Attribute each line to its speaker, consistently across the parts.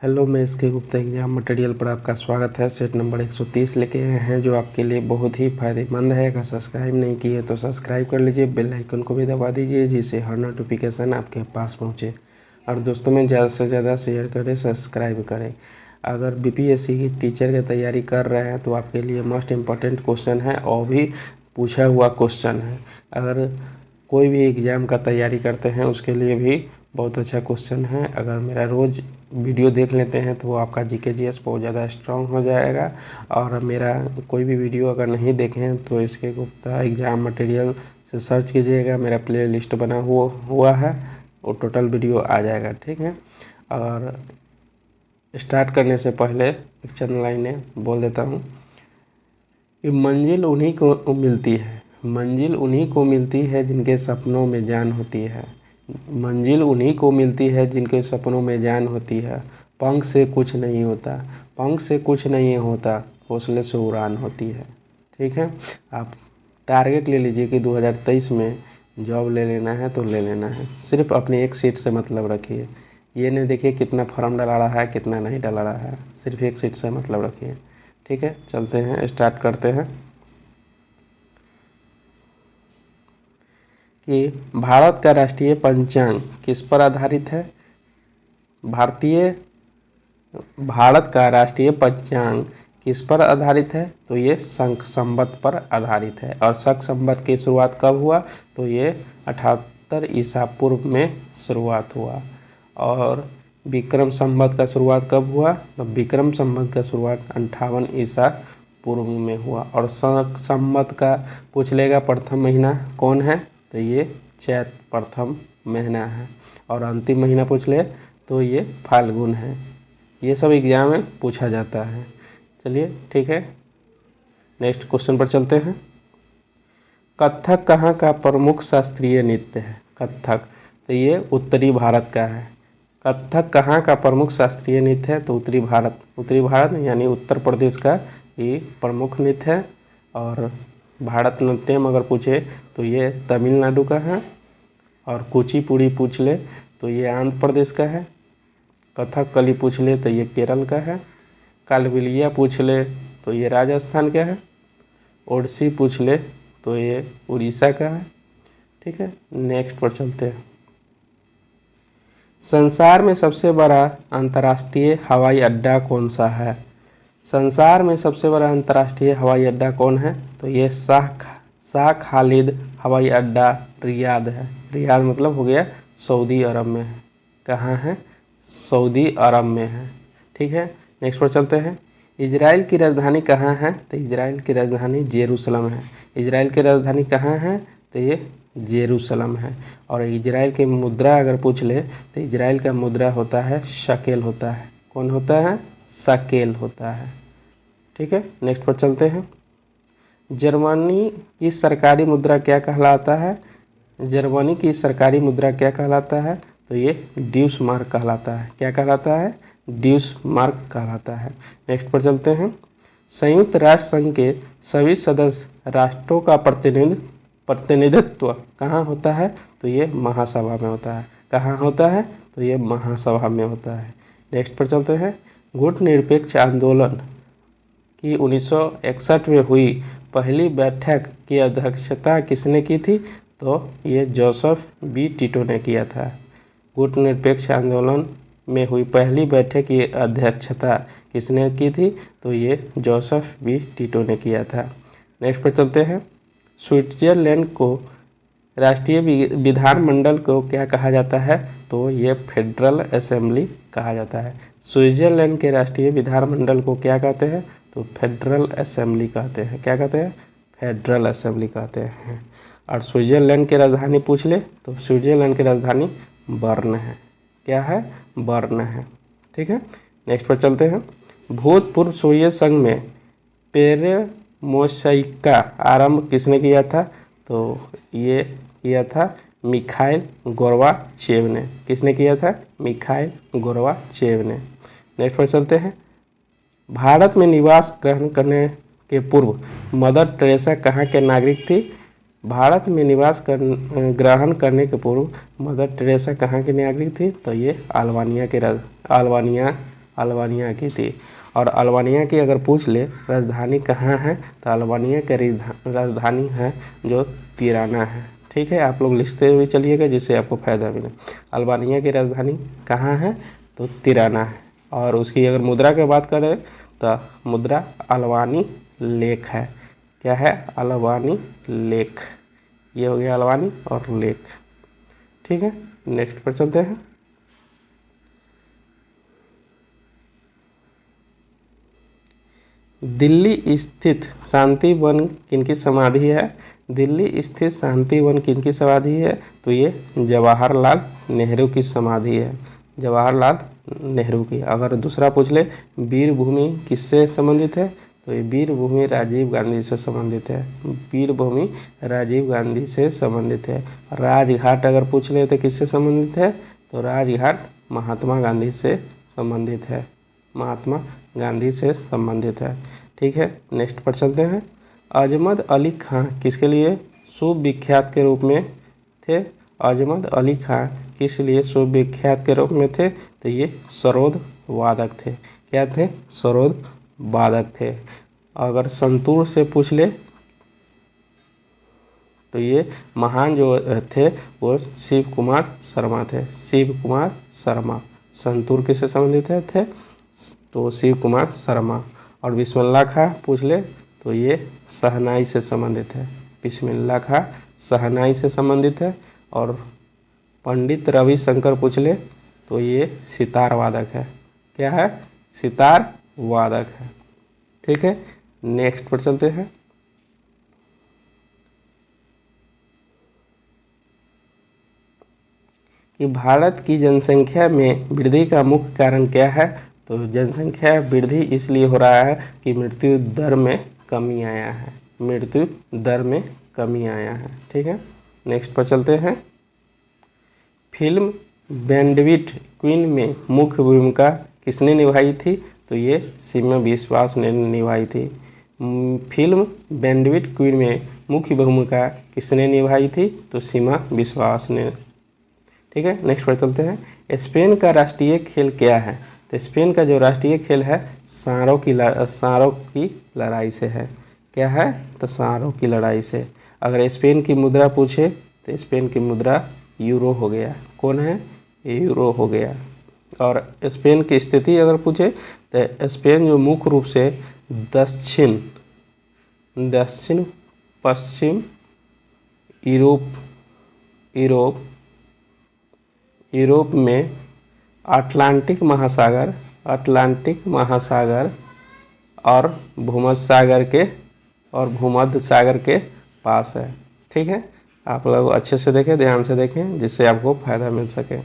Speaker 1: Hello, मैं इसके Gupta exam material पर आपका स्वागत है। सेट नंबर 130 लेके आए हैं जो आपके लिए बहुत ही फ़ायदेमंद है। अगर सब्सक्राइब नहीं किए तो सब्सक्राइब कर लीजिए, बेल आइकन को भी दबा दीजिए जिससे हर नोटिफिकेशन आपके पास पहुंचे। और दोस्तों में ज़्यादा से ज़्यादा शेयर करें, सब्सक्राइब करें। अगर बीपीएससी की टीचर की तैयारी कर रहे हैं तो आपके लिए मोस्ट इम्पॉर्टेंट क्वेश्चन है और भी पूछा हुआ क्वेश्चन है। अगर कोई भी एग्ज़ाम का तैयारी करते हैं उसके लिए भी बहुत अच्छा क्वेश्चन है। अगर मेरा रोज़ वीडियो देख लेते हैं तो आपका जीके जीएस बहुत ज़्यादा स्ट्रांग हो जाएगा। और मेरा कोई भी वीडियो अगर नहीं देखें तो इसके गुप्ता एग्ज़ाम मटेरियल से सर्च कीजिएगा, मेरा प्ले लिस्ट बना हुआ है, वो टोटल वीडियो आ जाएगा। ठीक है। और स्टार्ट करने से पहले एक चंद लाइनें बोल देता हूँ कि मंजिल उन्हीं को मिलती है, मंजिल उन्हीं को मिलती है जिनके सपनों में जान होती है। मंजिल उन्हीं को मिलती है जिनके सपनों में जान होती है। पंख से कुछ नहीं होता, पंख से कुछ नहीं होता, हौसले से उड़ान होती है। ठीक है। आप टारगेट ले लीजिए कि 2023 में जॉब ले लेना है तो ले लेना है। सिर्फ अपनी एक सीट से मतलब रखिए। ये नहीं देखिए कितना फॉर्म डला रहा है कितना नहीं डला रहा है, सिर्फ एक सीट से मतलब रखिए। ठीक है, चलते हैं, स्टार्ट करते हैं कि भारत का राष्ट्रीय पंचांग किस पर आधारित है। भारत का राष्ट्रीय पंचांग किस पर आधारित है, तो ये शक संवत पर आधारित है। और शक संवत की शुरुआत कब हुआ, तो ये 78 ईसा पूर्व में शुरुआत हुआ। और विक्रम संवत का शुरुआत कब हुआ, तो विक्रम संवत का शुरुआत 58 ईसा पूर्व में हुआ। और शक संवत का पूछ लेगा प्रथम महीना कौन है, तो ये चैत प्रथम महीना है। और अंतिम महीना पूछ ले तो ये फाल्गुन है। ये सब एग्जाम में पूछा जाता है। चलिए ठीक है, नेक्स्ट क्वेश्चन पर चलते हैं। कथक कहाँ का प्रमुख शास्त्रीय नृत्य है। कथक तो ये उत्तरी भारत का है। कथक कहाँ का प्रमुख शास्त्रीय नृत्य है, तो उत्तरी भारत यानी उत्तर प्रदेश का ये प्रमुख नृत्य है। और भारतनाट्यम अगर पूछे तो ये तमिलनाडु का है। और कुचिपुड़ी पूछ ले तो ये आंध्र प्रदेश का है। कथकली पूछ ले तो ये केरल का है। कालबेलिया पूछ ले तो ये राजस्थान का है। ओडिसी पूछ ले तो ये उड़ीसा का है। ठीक है, नेक्स्ट पर चलते हैं। संसार में सबसे बड़ा अंतर्राष्ट्रीय हवाई अड्डा कौन सा है। संसार में सबसे बड़ा अंतर्राष्ट्रीय हवाई अड्डा कौन है, तो ये शाह खालिद हवाई अड्डा रियाद है। रियाद मतलब हो गया सऊदी अरब में है। कहाँ है, सऊदी अरब में है। ठीक है, नेक्स्ट पर चलते हैं। इजराइल की राजधानी कहाँ है, तो इजराइल की राजधानी जेरूसलम है। इजराइल की राजधानी कहाँ है, तो ये जेरूसलम है। और इजराइल की मुद्रा अगर पूछ ले तो इजराइल का मुद्रा होता है शकेल होता है। कौन होता है, शकेल होता है। ठीक है, नेक्स्ट पर चलते हैं। जर्मनी की सरकारी मुद्रा क्या कहलाता है। जर्मनी की सरकारी मुद्रा क्या कहलाता है, तो ये ड्यूस मार्क कहलाता है। क्या कहलाता है, ड्यूस मार्क कहलाता है। नेक्स्ट पर चलते हैं। संयुक्त राष्ट्र संघ के सभी सदस्य राष्ट्रों का प्रतिनिधित्व कहाँ होता है, तो ये महासभा में होता है। कहाँ होता है, तो ये महासभा में होता है। नेक्स्ट पर चलते हैं। गुटनिरपेक्ष आंदोलन की 1961 में हुई पहली बैठक की अध्यक्षता किसने की थी, तो ये जोसेफ बी टिटो ने किया था। गुटनिरपेक्ष आंदोलन में हुई पहली बैठक की अध्यक्षता किसने की थी, तो ये जोसेफ बी टिटो ने किया था। नेक्स्ट पर चलते हैं। स्विट्जरलैंड को राष्ट्रीय विधानमंडल को क्या कहा जाता है, तो ये फेडरल असेंबली कहा जाता है। स्विट्जरलैंड के राष्ट्रीय विधानमंडल को क्या कहते हैं, तो फेडरल असेंबली कहते हैं। क्या कहते हैं, फेडरल असेंबली कहते हैं। और स्विट्जरलैंड की राजधानी पूछ ले तो स्विट्जरलैंड की राजधानी बर्न है। क्या है, बर्न है। ठीक है, नेक्स्ट पर चलते हैं। भूतपूर्व सोवियत संघ में पेरेमोसाइक का आरंभ किसने किया था, तो ये किया था मिखाइल गोर्बाचेव ने। किसने किया था, मिखाइल गोर्बाचेव ने। नेक्स्ट पर चलते हैं। भारत में निवास ग्रहण करने के पूर्व मदर टेरेसा कहाँ के नागरिक थी। भारत में निवास ग्रहण करने के पूर्व मदर टेरेसा कहाँ की नागरिक थी, तो ये अल्बानिया अल्बानिया की थी। और अल्बानिया की अगर पूछ ले राजधानी कहाँ है, तो अल्बानिया की राजधानी है जो तिराना है। ठीक है, आप लोग लिखते हुए चलिएगा जिससे आपको फ़ायदा मिले। अल्बानिया की राजधानी कहाँ है, तो तिराना है। और उसकी अगर मुद्रा की बात करें तो मुद्रा अल्बानी लेख है। क्या है, अल्बानी लेख। ये हो गया अल्बानी और लेख। ठीक है, नेक्स्ट पर चलते हैं। दिल्ली स्थित शांति वन किनकी समाधि है? दिल्ली स्थित शांति वन किनकी समाधि है? तो ये जवाहरलाल नेहरू की समाधि है, जवाहरलाल नेहरू की। अगर दूसरा पूछ ले वीर भूमि किससे संबंधित है, तो ये वीर भूमि राजीव गांधी से संबंधित है, वीर भूमि राजीव गांधी से संबंधित है। राजघाट अगर पूछ ले तो किससे संबंधित है, तो राजघाट महात्मा गांधी से संबंधित है, महात्मा गांधी से संबंधित है। ठीक है, नेक्स्ट पर चलते हैं। अजमद अली खां किसके लिए सुविख्यात के रूप में थे? अजमद अली खां किस लिए सुविख्यात के रूप में थे? तो ये सरोद वादक थे। क्या थे? सरोद वादक थे। अगर संतूर से पूछ ले तो ये महान जो थे वो शिव कुमार शर्मा थे, शिव कुमार शर्मा। संतूर किससे संबंधित थे? तो शिव कुमार शर्मा। और बिस्मिल्लाह खां पूछ ले तो ये शहनाई से संबंधित है, बिस्मिल्लाह खां शहनाई से संबंधित है। और पंडित रविशंकर पूछ ले तो ये सितार वादक है। क्या है? सितार वादक है। ठीक है, नेक्स्ट पर चलते हैं। कि भारत की जनसंख्या में वृद्धि का मुख्य कारण क्या है? तो जनसंख्या वृद्धि इसलिए हो रहा है कि मृत्यु दर में कमी आया है, मृत्यु दर में कमी आया है। ठीक है, नेक्स्ट पर चलते हैं। फिल्म बैंडविड्थ क्वीन में मुख्य भूमिका किसने निभाई थी? तो ये सीमा विश्वास ने निभाई थी। फिल्म बैंडविड्थ क्वीन में मुख्य भूमिका किसने निभाई थी? तो सीमा विश्वास ने। ठीक है, नेक्स्ट पर चलते हैं। स्पेन का राष्ट्रीय खेल क्या है? तो स्पेन का जो राष्ट्रीय खेल है सांरों की लड़ाई से है। क्या है? तो सांरों की लड़ाई से। अगर स्पेन की मुद्रा पूछे तो स्पेन की मुद्रा यूरो हो गया। कौन है? यूरो हो गया। और स्पेन की स्थिति अगर पूछे तो स्पेन जो मुख्य रूप से दक्षिण पश्चिम यूरोप में अटलांटिक महासागर और भूमध्य सागर के पास है। ठीक है, आप लोग अच्छे से देखें, ध्यान से देखें जिससे आपको फायदा मिल सके।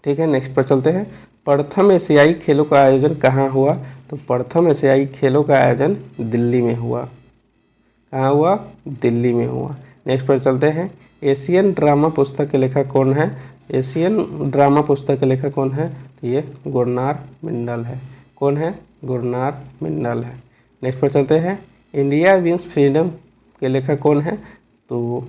Speaker 1: ठीक है, नेक्स्ट पर चलते हैं। प्रथम एशियाई खेलों का आयोजन कहाँ हुआ? तो प्रथम एशियाई खेलों का आयोजन दिल्ली में हुआ। कहाँ हुआ? दिल्ली में हुआ। नेक्स्ट पर चलते हैं। एशियन ड्रामा पुस्तक के लेखक कौन है? एशियन ड्रामा पुस्तक के लेखक कौन है? तो ये गुरनार मंडल है। कौन है? गुरनार मंडल है। नेक्स्ट पर चलते हैं। इंडिया विंस फ्रीडम के लेखक कौन है? तो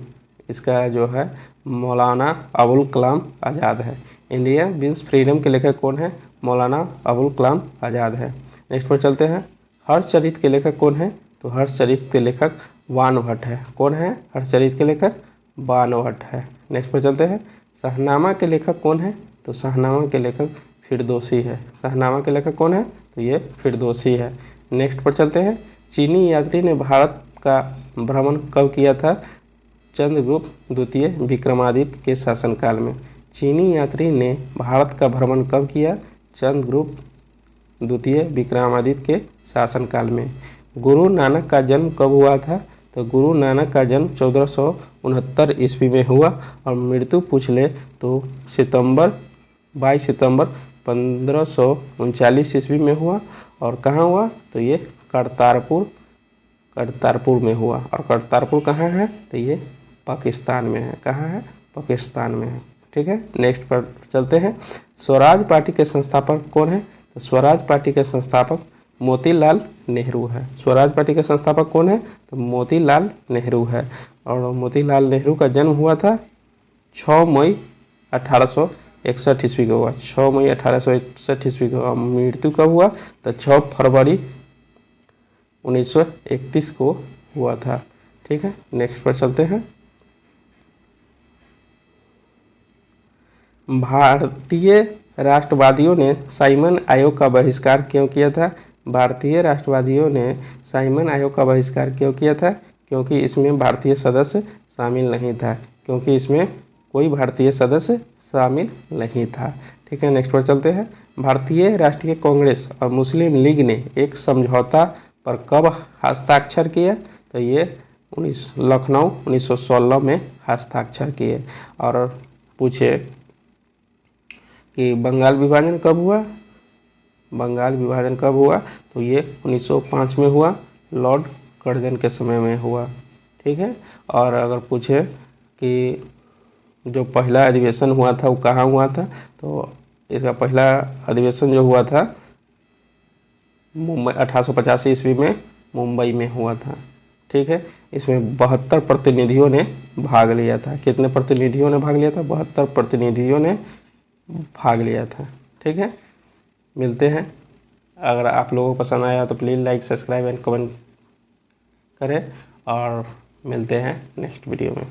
Speaker 1: इसका जो है मौलाना अबुल कलाम आज़ाद है। इंडिया विंस फ्रीडम के लेखक कौन है? मौलाना अबुल कलाम आज़ाद है। नेक्स्ट पर चलते हैं। हर्षचरित के लेखक कौन है? तो हर्षचरित के लेखक बाणभट्ट है। कौन है हर्षचरित के लेखक? बाणभट्ट है। नेक्स्ट पर चलते हैं। शाहनामा के लेखक कौन है? तो शाहनामा के लेखक फिरदौसी है। शाहनामा के लेखक कौन है? तो ये फिरदौसी है। नेक्स्ट पर चलते हैं। चीनी यात्री ने भारत का भ्रमण कब किया था? चंद्रगुप्त द्वितीय विक्रमादित्य के शासनकाल में। चीनी यात्री ने भारत का भ्रमण कब किया? चंद्रगुप्त द्वितीय विक्रमादित्य के शासनकाल में। गुरु नानक का जन्म कब हुआ था? तो गुरु नानक का जन्म 1469 ईस्वी में हुआ। और मृत्यु पूछ ले तो 22 सितंबर 1539 ईस्वी में हुआ। और कहाँ हुआ? तो ये करतारपुर में हुआ। और करतारपुर कहाँ है? तो ये पाकिस्तान में है। कहाँ है? पाकिस्तान में है। ठीक है, नेक्स्ट पर चलते हैं। स्वराज पार्टी के संस्थापक कौन है? तो स्वराज पार्टी के संस्थापक मोतीलाल नेहरू है। स्वराज पार्टी के संस्थापक कौन है? तो मोतीलाल नेहरू है। और मोतीलाल नेहरू का जन्म हुआ था 6 मई 1861 ईस्वी को हुआ। 6 मई 1861 ईस्वी को। मृत्यु कब हुआ? तो 6 फरवरी 1931 को हुआ था। ठीक है, नेक्स्ट पर चलते हैं। भारतीय राष्ट्रवादियों ने साइमन आयोग का बहिष्कार क्यों किया था? भारतीय राष्ट्रवादियों ने साइमन आयोग का बहिष्कार क्यों किया था? क्योंकि इसमें भारतीय सदस्य शामिल नहीं था। क्योंकि इसमें कोई भारतीय सदस्य शामिल नहीं था। ठीक है, नेक्स्ट पर चलते हैं। भारतीय राष्ट्रीय कांग्रेस और मुस्लिम लीग ने एक समझौता पर कब हस्ताक्षर किया? तो ये लखनऊ 1916 में हस्ताक्षर किए। और पूछे कि बंगाल विभाजन कब हुआ? बंगाल विभाजन कब हुआ? तो ये 1905 में हुआ, लॉर्ड कर्जन के समय में हुआ। ठीक है, और अगर पूछे कि जो पहला अधिवेशन हुआ था वो कहाँ हुआ था? तो इसका पहला अधिवेशन जो हुआ था मुंबई 1885 ईस्वी में मुंबई में हुआ था। ठीक है, इसमें 72 प्रतिनिधियों ने भाग लिया था। कितने प्रतिनिधियों ने भाग लिया था? 72 प्रतिनिधियों ने भाग लिया था। ठीक है, मिलते हैं। अगर आप लोगों को पसंद आया तो please like, subscribe and comment करें और मिलते हैं नेक्स्ट वीडियो में।